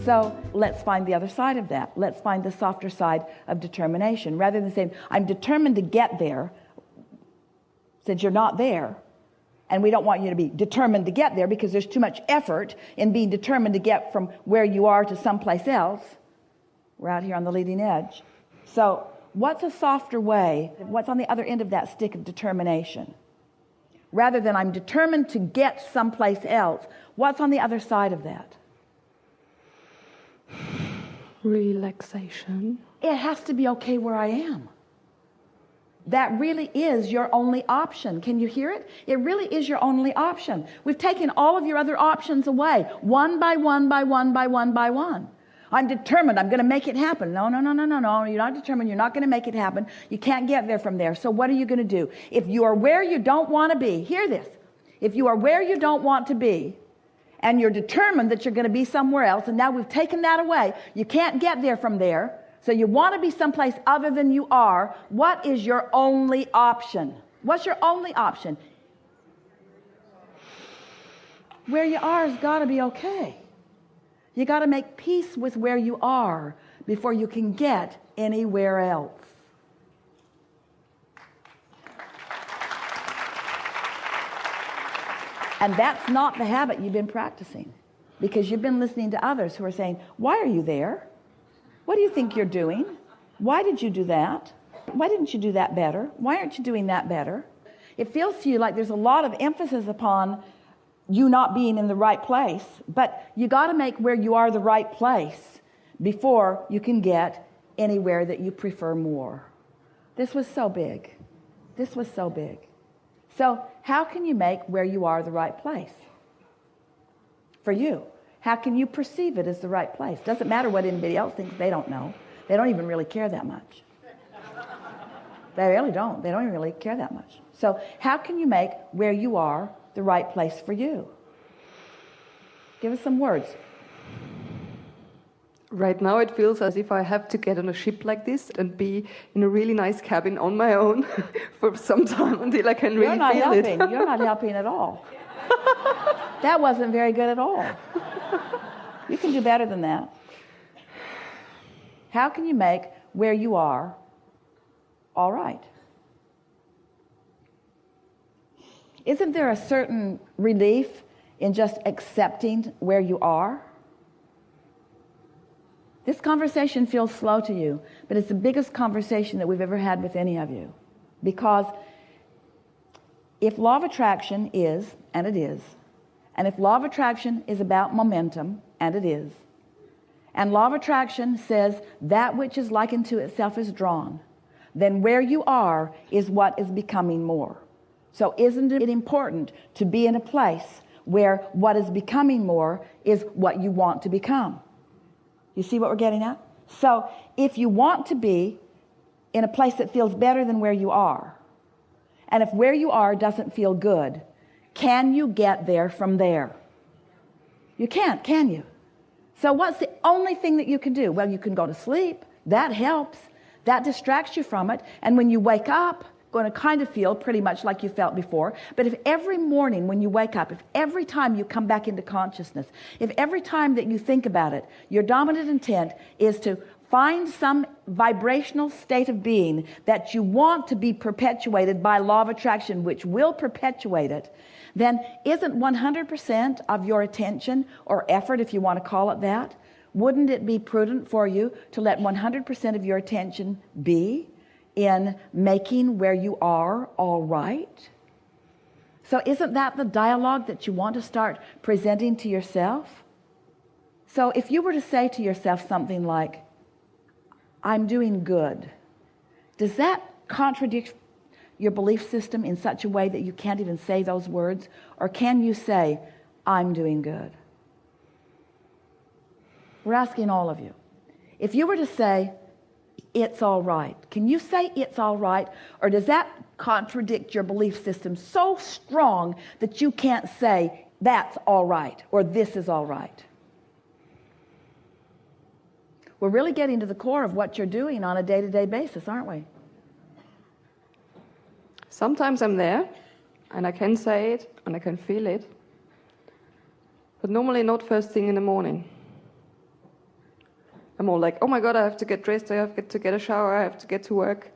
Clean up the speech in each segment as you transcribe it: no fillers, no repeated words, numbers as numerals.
So let's find the other side of that. Let's find the softer side of determination. Rather than saying, I'm determined to get there, since you're not there, and we don't want you to be determined to get there because there's too much effort in being determined to get from where you are to someplace else. We're out here on the leading edge. So what's a softer way? What's on the other end of that stick of determination? Rather than I'm determined to get someplace else, what's on the other side of that? Relaxation. It has to be okay where I am. That really is your only option. Can you hear it? It really is your only option. We've taken all of your other options away, one by one by one by one by one. I'm determined. I'm going to make it happen. No. You're not determined. You're not going to make it happen. You can't get there from there. So what are you going to do? If you are where you don't want to be, hear this. If you are where you don't want to be, and you're determined that you're going to be somewhere else, and now we've taken that away, you can't get there from there, so you want to be someplace other than you are, what is your only option? What's your only option? Where you are has got to be okay. You got to make peace with where you are before you can get anywhere else. And that's not the habit you've been practicing, because you've been listening to others who are saying, why are you there? What do you think you're doing? Why did you do that? Why didn't you do that better? Why aren't you doing that better? It feels to you like there's a lot of emphasis upon you not being in the right place, but you got to make where you are the right place before you can get anywhere that you prefer more. This was so big. This was so big. So how can you make where you are the right place for you? How can you perceive it as the right place? Doesn't matter what anybody else thinks. They don't know. They don't even really care that much. They really don't. They don't even really care that much. So how can you make where you are the right place for you? Give us some words. Right now it feels as if I have to get on a ship like this and be in a really nice cabin on my own for some time until I can really feel it. You're not helping at all. That wasn't very good at all. You can do better than that. How can you make where you are all right? Isn't there a certain relief in just accepting where you are? This conversation feels slow to you, but it's the biggest conversation that we've ever had with any of you. Because if law of attraction is, and it is, and if law of attraction is about momentum, and it is, and law of attraction says that which is like unto itself is drawn, then where you are is what is becoming more. So isn't it important to be in a place where what is becoming more is what you want to become? You see what we're getting at? So if you want to be in a place that feels better than where you are, and if where you are doesn't feel good, can you get there from there? You can't, can you? So what's the only thing that you can do? Well, you can go to sleep. That helps. That distracts you from it. And when you wake up, going to kind of feel pretty much like you felt before. But if every morning when you wake up, if every time you come back into consciousness, if every time that you think about it, your dominant intent is to find some vibrational state of being that you want to be perpetuated by law of attraction, which will perpetuate it, then isn't 100% of your attention or effort, if you want to call it that, wouldn't it be prudent for you to let 100% of your attention be in making where you are all right? So isn't that the dialogue that you want to start presenting to yourself? So if you were to say to yourself something like, I'm doing good, does that contradict your belief system in such a way that you can't even say those words? Or can you say, I'm doing good? We're asking all of you. If you were to say, it's all right, can you say it's all right? Or does that contradict your belief system so strong that you can't say that's all right or this is all right? We're really getting to the core of what you're doing on a day-to-day basis, aren't we? Sometimes I'm there, and I can say it, and I can feel it, but normally not first thing in the morning. I'm all like, oh my God, I have to get dressed, I have to get a shower, I have to get to work.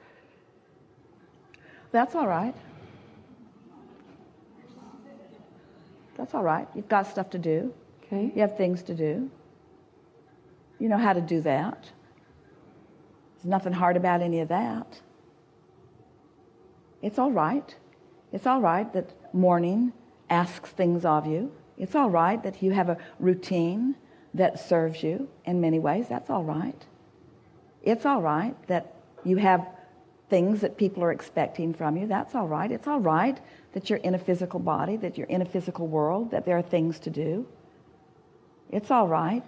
That's all right. That's all right. You've got stuff to do. Okay. You have things to do. You know how to do that. There's nothing hard about any of that. It's all right. It's all right that morning asks things of you. It's all right that you have a routine that serves you in many ways. That's all right. It's all right that you have things that people are expecting from you. That's all right. It's all right that you're in a physical body, that you're in a physical world, that there are things to do. It's all right.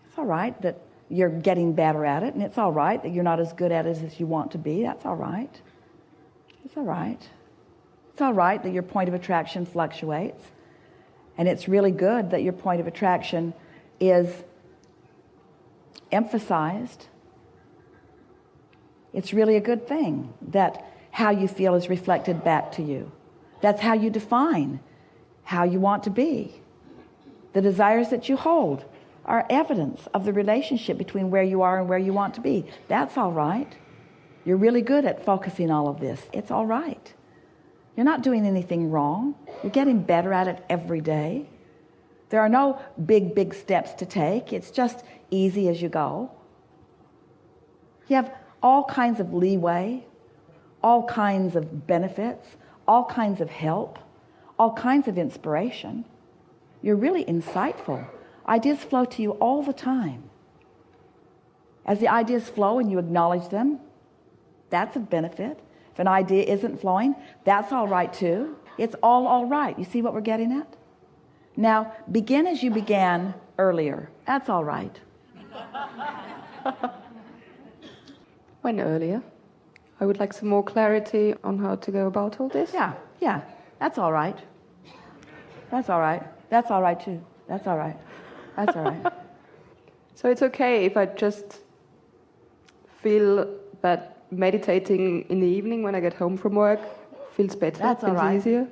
It's all right that you're getting better at it, and it's all right that you're not as good at it as you want to be. That's all right. It's all right. It's all right that your point of attraction fluctuates, and it's really good that your point of attraction is emphasized. It's really a good thing that how you feel is reflected back to you. That's how you define how you want to be. The desires that you hold are evidence of the relationship between where you are and where you want to be. That's all right. You're really good at focusing all of this. It's all right. You're not doing anything wrong. You're getting better at it every day. There are no big steps to take. It's just easy as you go. You have all kinds of leeway, all kinds of benefits, all kinds of help, all kinds of inspiration. You're really insightful. Ideas flow to you all the time. As the ideas flow and you acknowledge them, that's a benefit. If an idea isn't flowing, that's all right too. It's all right. You see what we're getting at? Now, begin as you began earlier. That's all right. When earlier? I would like some more clarity on how to go about all this. Yeah. That's all right. That's all right. That's all right too. That's all right. That's all right. So it's okay if I just feel that meditating in the evening when I get home from work feels better, That's all feels right. easier.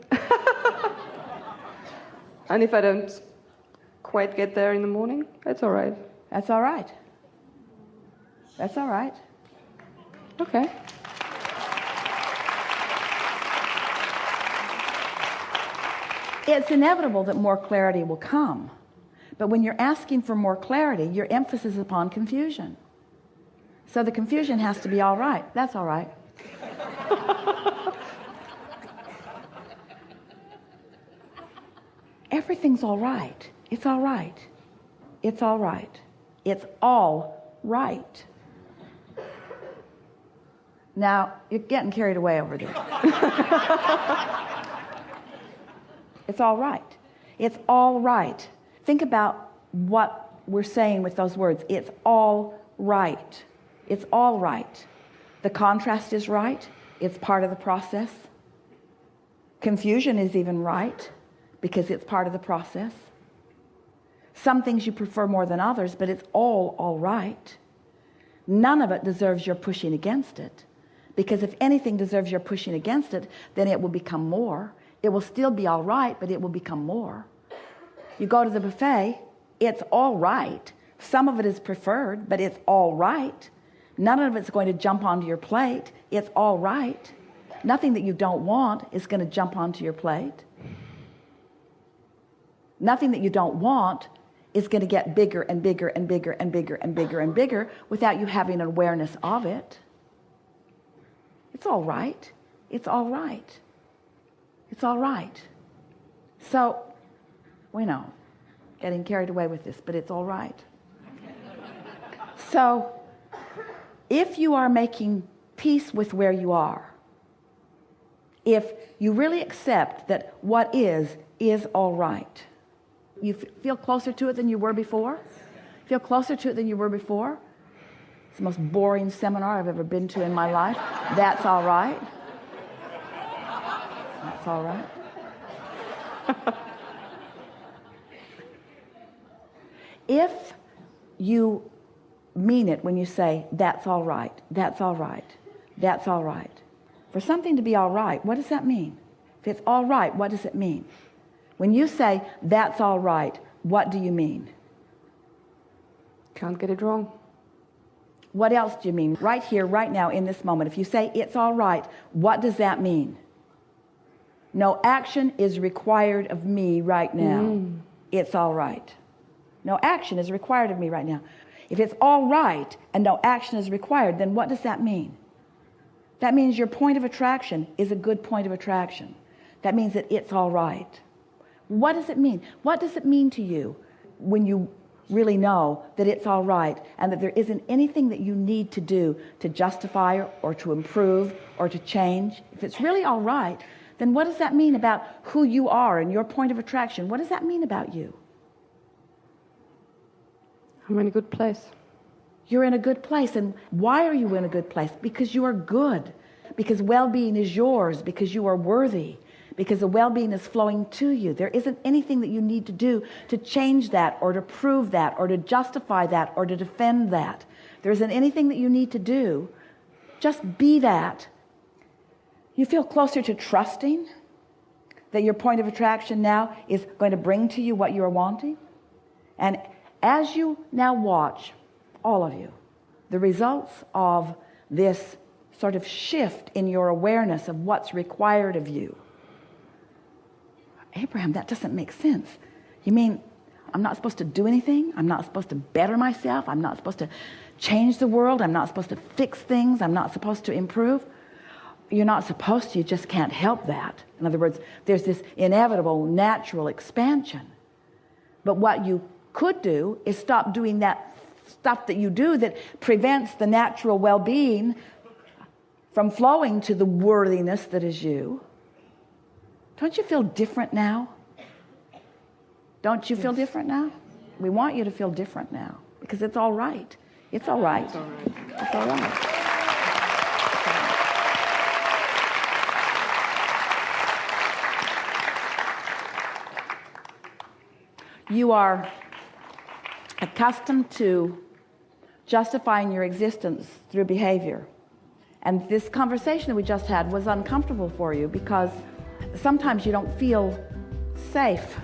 And if I don't quite get there in the morning, that's all right. That's all right. That's all right. Okay. It's inevitable that more clarity will come. But when you're asking for more clarity, your emphasis is upon confusion. So the confusion has to be all right. That's all right. Everything's all right. It's all right. It's all right. It's all right. Now, you're getting carried away over there. It's all right. It's all right. Think about what we're saying with those words. It's all right. It's all right. The contrast is right. It's part of the process. Confusion is even right because it's part of the process. Some things you prefer more than others, but it's all right. None of it deserves your pushing against it, because if anything deserves your pushing against it, then it will become more. It will still be all right, but it will become more. You go to the buffet, it's all right. Some of it is preferred, but it's all right. None of it's going to jump onto your plate. It's all right. Nothing that you don't want is going to jump onto your plate. Nothing that you don't want is going to get bigger and bigger and bigger and bigger and bigger and bigger without you having an awareness of it. It's all right. It's all right. It's all right. So, we know, getting carried away with this, but it's all right. So, if you are making peace with where you are, if you really accept that what is all right, you feel closer to it than you were before? Feel closer to it than you were before? It's the most boring seminar I've ever been to in my life. That's all right. That's all right. If you mean it when you say, that's all right, that's all right, that's all right. For something to be all right, what does that mean? If it's all right, what does it mean? When you say, that's all right, what do you mean? Can't get it wrong. What else do you mean? Right here, right now, in this moment. If you say it's all right, what does that mean? No action is required of me right now. It's all right. No action is required of me right now. If it's all right and no action is required, then what does that mean? That means your point of attraction is a good point of attraction. That means that it's all right. What does it mean? What does it mean to you when you really know that it's all right and that there isn't anything that you need to do to justify or to improve or to change? If it's really all right, then what does that mean about who you are and your point of attraction? What does that mean about you? I'm in a good place. You're in a good place. And why are you in a good place? Because you are good. Because well-being is yours. Because you are worthy. Because the well-being is flowing to you. There isn't anything that you need to do to change that or to prove that or to justify that or to defend that. There isn't anything that you need to do. Just be that. You feel closer to trusting that your point of attraction now is going to bring to you what you are wanting. And as you now watch, all of you, the results of this sort of shift in your awareness of what's required of you. Abraham, that doesn't make sense. You mean I'm not supposed to do anything? I'm not supposed to better myself? I'm not supposed to change the world? I'm not supposed to fix things? I'm not supposed to improve? You're not supposed to, you just can't help that. In other words, there's this inevitable natural expansion. But what you could do is stop doing that stuff that you do that prevents the natural well-being from flowing to the worthiness that is you. Don't you feel different now? Don't you feel different now? We want you to feel different now because it's all right. It's all right. It's all right. It's all right. You are accustomed to justifying your existence through behavior. And this conversation that we just had was uncomfortable for you because sometimes you don't feel safe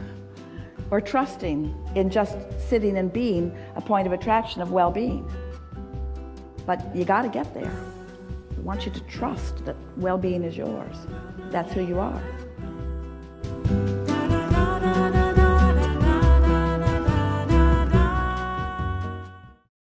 or trusting in just sitting and being a point of attraction of well-being. But you got to get there. We want you to trust that well-being is yours. That's who you are.